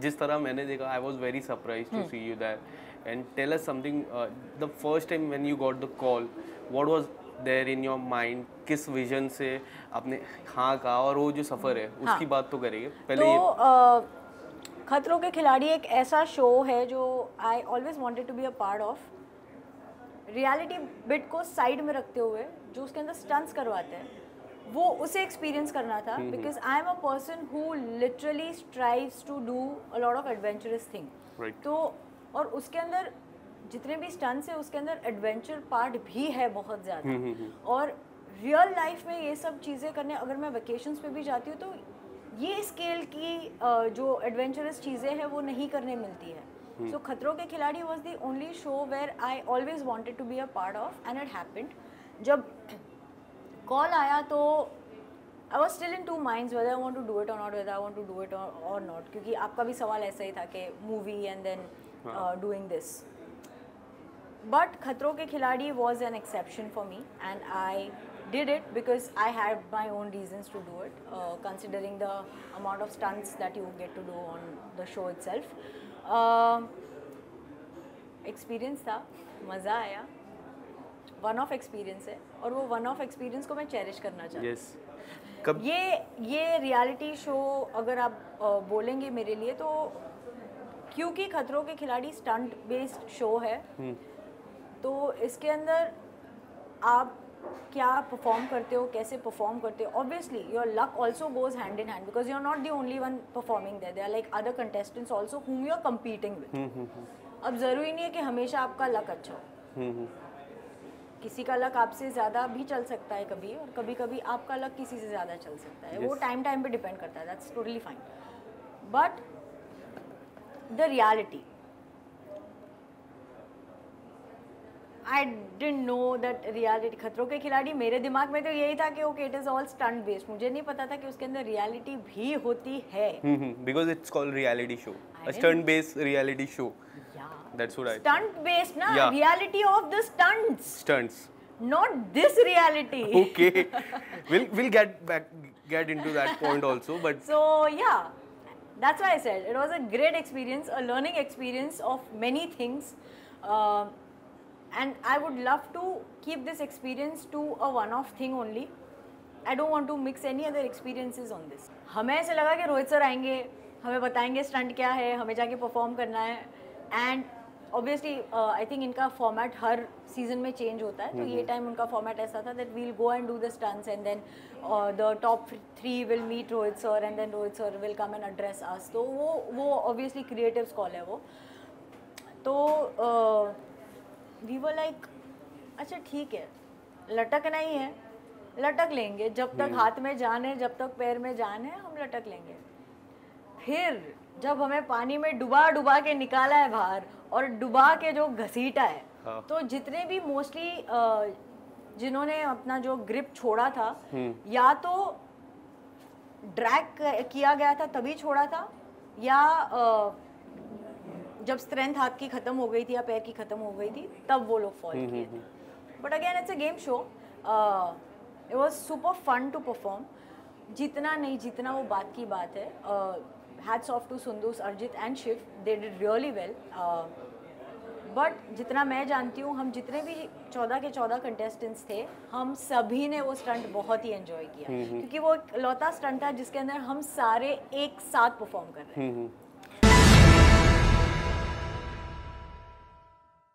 जिस तरह मैंने देखा, I was very surprise to see you that. And tell us something, the first time when you got the call, what was there in your mind? किस vision से आपने हाँ कहा, और वो जो सफ़र है उसकी बात तो करेंगे पहले. तो खतरों के खिलाड़ी एक ऐसा शो है जो I always wanted to be a part of. Reality bit को साइड में रखते हुए जो उसके अंदर स्टंट्स करवाते हैं वो उसे एक्सपीरियंस करना था. Because I am a person who literally strives to do a lot of adventurous thing. तो और उसके अंदर जितने भी स्टंट्स है उसके अंदर एडवेंचर पार्ट भी है बहुत ज़्यादा. और रियल लाइफ में ये सब चीज़ें करने, अगर मैं वेकेशंस पे भी जाती हूँ तो ये स्केल की जो एडवेंचरस चीज़ें हैं वो नहीं करने मिलती है. सो खतरों के खिलाड़ी was the only show where I always wanted to be a part of and it happened. जब कॉल आया तो I was still in two minds whether I want to do it or not, whether I want to do it or not, क्योंकि आपका भी सवाल ऐसा ही था कि movie and then doing this. But खतरों के खिलाड़ी was an exception for me and I did it because I had my own reasons to do it, considering the amount of stunts that you get to do on the show itself. Experience था, मज़ा आया, one of experience है और वो one of experience को मैं cherish करना चाहती हूँ. yes. कब ये रियलिटी शो अगर आप बोलेंगे मेरे लिए तो, क्योंकि खतरों के खिलाड़ी स्टंट बेस्ड शो है, तो इसके अंदर आप क्या परफॉर्म करते हो, कैसे परफॉर्म करते हो. Obviously your luck also goes hand in hand because you are not the only one performing there, there are like other contestants also whom you are competing with. अब ज़रूरी नहीं है कि हमेशा आपका लक अच्छा हो. किसी का लक आपसे ज़्यादा भी चल सकता है कभी, और कभी कभी आपका लक किसी से ज़्यादा चल सकता है. वो टाइम पे डिपेंड करता है. That's totally fine. But the reality, I didn't know that reality. खतरों के खिलाड़ी मेरे दिमाग में तो यही था कि okay it is all stunt based. मुझे नहीं पता था कि उसके अंदर रियलिटी भी होती है. Because it's called reality show, a stunt based reality show. That's what I. Stunt based ना, reality of the stunts, not this reality. Okay. We'll get into that point also, but so yeah, that's why I said it was a great experience, a learning experience of many things, and I would love to keep this experience to a one-off thing only. I don't want to mix any other experiences on this. हमें ऐसे लगा कि Rohit sir आएंगे, हमें बताएंगे stunt क्या है, हमें जाके परफॉर्म करना है. एंड ऑब्वियसली आई थिंक इनका फॉर्मेट हर सीजन में चेंज होता है, तो ये टाइम उनका फॉर्मेट ऐसा था that we'll go and do the stunts and then the top 3 will meet Rohit sir and then Rohit sir will come and address us. तो वो ऑब्वियसली क्रिएटिव्स कॉल है वो. तो वी वर लाइक अच्छा ठीक है, लटकना ही है, लटक लेंगे. जब तक हाथ में जान है, जब तक पैर में जान है, हम लटक लेंगे. फिर जब हमें पानी में डुबा के निकाला है बाहर और डुबा के जो घसीटा है, तो जितने भी मोस्टली जिन्होंने अपना जो ग्रिप छोड़ा था, या तो ड्रैग किया गया था तभी छोड़ा था, या जब स्ट्रेंथ हाथ की खत्म हो गई थी या पैर की खत्म हो गई थी तब वो लोग फॉल किए थे. But again it's a game show. It was super fun to perform. जीतना नहीं जीतना वो बात की बात है. Hats off to Sundus, Arjit and Shiv, they did really well. But जितना मैं जानती हूँ, हम जितने भी 14 के 14 कंटेस्टेंट्स थे, हम सभी ने वो स्टंट बहुत ही एंजॉय किया, क्योंकि वो एक लौता स्टंट था जिसके अंदर हम सारे एक साथ परफॉर्म कर रहे हैं.